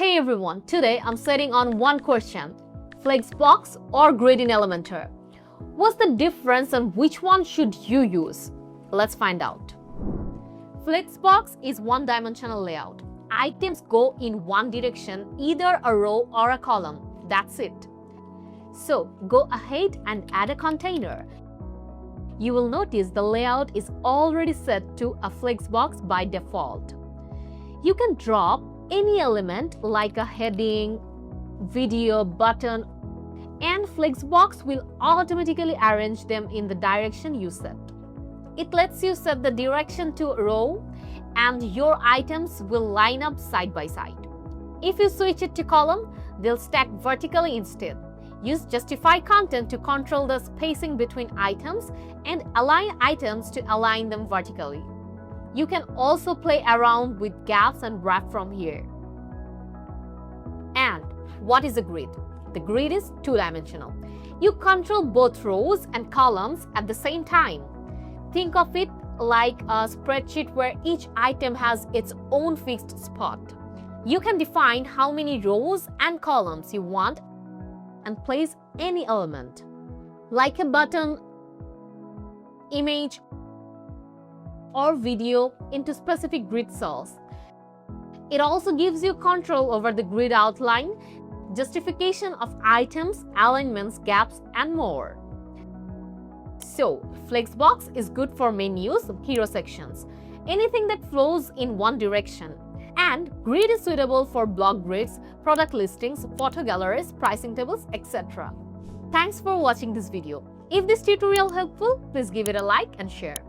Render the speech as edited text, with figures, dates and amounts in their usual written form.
Hey everyone, today I'm setting on one question, Flexbox or grid in Elementor. What's the difference and which one should you use? Let's find out. Flexbox is one-dimensional layout. Items go in one direction, either a row or a column. That's it. So go ahead and add a container. You will notice the layout is already set to a Flexbox by default. You can drop any element like a heading, video, button, and Flexbox will automatically arrange them in the direction you set. It lets you set the direction to a row and your items will line up side by side. If you switch it to column, they'll stack vertically instead. Use justify content to control the spacing between items and align items to align them vertically. You can also play around with gaps and wrap from here. And what is a grid? The grid is two-dimensional. You control both rows and columns at the same time. Think of it like a spreadsheet where each item has its own fixed spot. You can define how many rows and columns you want and place any element, like a button, image, or video into specific grid cells. It also gives you control over the grid outline, justification of items, alignments, gaps, and more. So, Flexbox is good for menus, hero sections, anything that flows in one direction. And grid is suitable for block grids, product listings, photo galleries, pricing tables, etc. Thanks for watching this video. If this tutorial helpful, please give it a like and share.